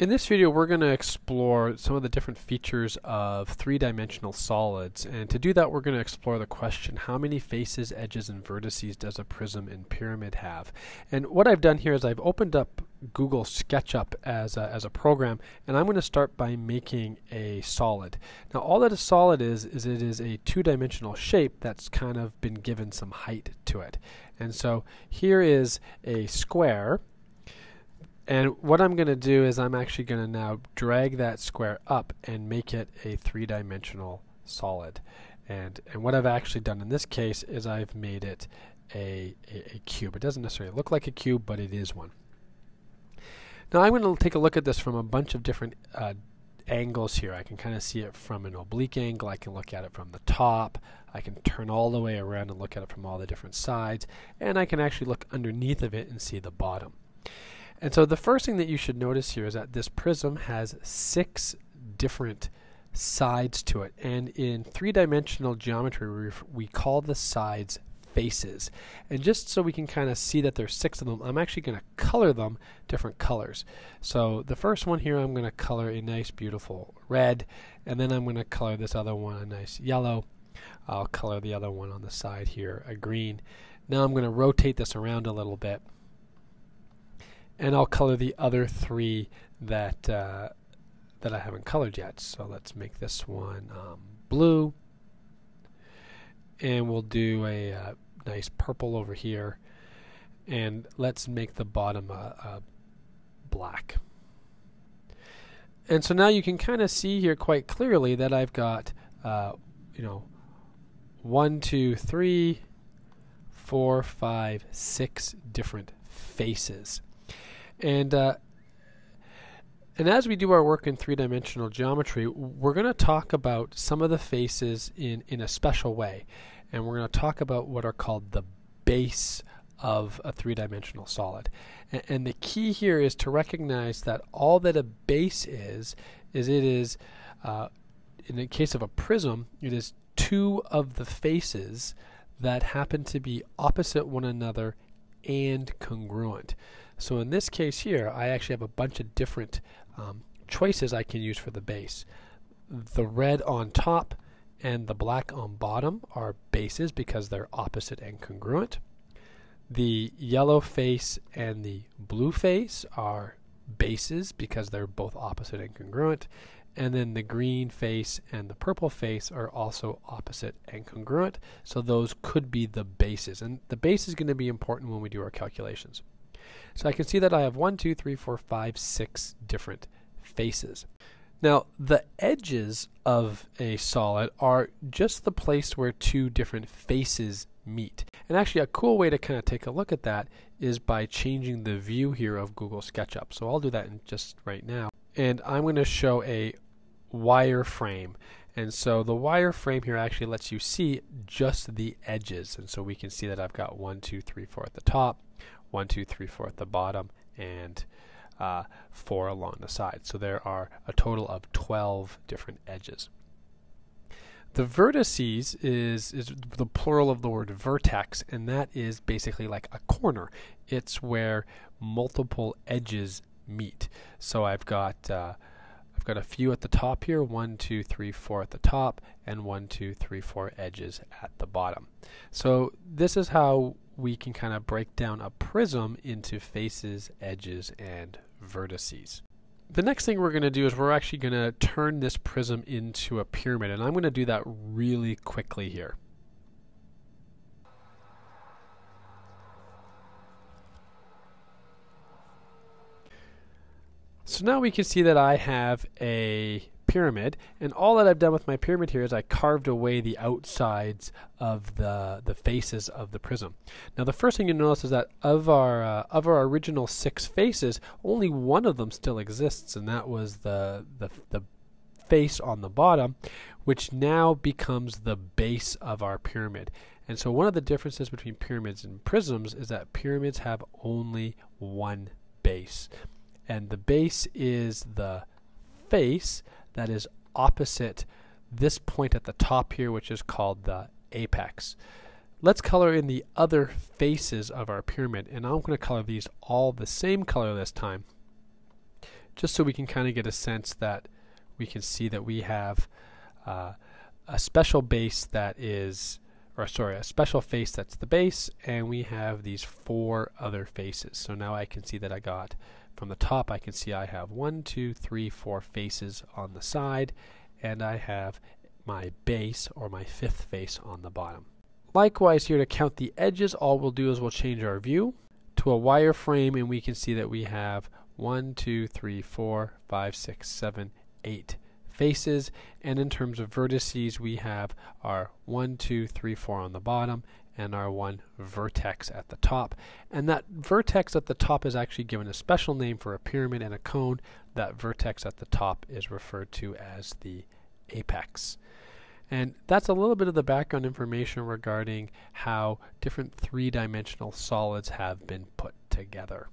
In this video, we're going to explore some of the different features of three-dimensional solids, and to do that we're going to explore the question, how many faces, edges, and vertices does a prism and pyramid have? And what I've done here is I've opened up Google SketchUp as a program, and I'm going to start by making a solid. Now all that a solid is it is a two-dimensional shape that's kind of been given some height to it. And so here is a square. And what I'm going to do is I'm actually going to now drag that square up and make it a three-dimensional solid. And what I've actually done in this case is I've made it a cube. It doesn't necessarily look like a cube, but it is one. Now I'm going to take a look at this from a bunch of different angles here. I can kind of see it from an oblique angle. I can look at it from the top. I can turn all the way around and look at it from all the different sides. And I can actually look underneath of it and see the bottom. And so the first thing that you should notice here is that this prism has 6 different sides to it. And in three-dimensional geometry, we call the sides faces. And just so we can kind of see that there's 6 of them, I'm actually going to color them different colors. So the first one here, I'm going to color a nice, beautiful red. And then I'm going to color this other one a nice yellow. I'll color the other one on the side here a green. Now I'm going to rotate this around a little bit. And I'll color the other 3 that I haven't colored yet. So let's make this one blue, and we'll do a nice purple over here, and let's make the bottom black. And so now you can kind of see here quite clearly that I've got 1, 2, 3, 4, 5, 6 different faces. And as we do our work in three-dimensional geometry, we're going to talk about some of the faces in a special way. And we're going to talk about what are called the base of a three-dimensional solid. And the key here is to recognize that all that a base is it is, in the case of a prism, it is 2 of the faces that happen to be opposite one another and congruent. So in this case here, I actually have a bunch of different choices I can use for the base. The red on top and the black on bottom are bases because they're opposite and congruent. The yellow face and the blue face are bases because they're both opposite and congruent. And then the green face and the purple face are also opposite and congruent. So those could be the bases. And the base is going to be important when we do our calculations. So I can see that I have 1, 2, 3, 4, 5, 6 different faces. Now the edges of a solid are just the place where 2 different faces meet. And actually a cool way to kind of take a look at that is by changing the view here of Google SketchUp. So I'll do that in just right now. And I'm going to show a wireframe. And so the wireframe here actually lets you see just the edges. And so we can see that I've got 1, 2, 3, 4 at the top, 1, 2, 3, 4 at the bottom, and 4 along the side. So there are a total of 12 different edges. The vertices is the plural of the word vertex, and that is basically like a corner. It's where multiple edges meet. So I've got a few at the top here, 1, 2, 3, 4 at the top, and 1, 2, 3, 4 edges at the bottom. So this is how we can kind of break down a prism into faces, edges, and vertices. The next thing we're going to do is we're actually going to turn this prism into a pyramid, and I'm going to do that really quickly here. So now we can see that I have a pyramid, and all that I've done with my pyramid here is I carved away the outsides of the faces of the prism. Now the first thing you notice is that of our original 6 faces, only one of them still exists, and that was the face on the bottom, which now becomes the base of our pyramid. And so one of the differences between pyramids and prisms is that pyramids have only one base. And the base is the face that is opposite this point at the top here, which is called the apex. Let's color in the other faces of our pyramid, and I'm going to color these all the same color this time, just so we can kind of get a sense that we can see that we have a special base that is, a special face that's the base, and we have these 4 other faces. So now I can see that I got, from the top I can see I have 1, 2, 3, 4 faces on the side, and I have my base, or my 5th face, on the bottom. Likewise, here to count the edges, all we'll do is we'll change our view to a wireframe, and we can see that we have 1, 2, 3, 4, 5, 6, 7, 8 faces, and in terms of vertices we have our 1, 2, 3, 4 on the bottom and our 1 vertex at the top. And that vertex at the top is actually given a special name for a pyramid and a cone. That vertex at the top is referred to as the apex. And that's a little bit of the background information regarding how different 3-dimensional solids have been put together.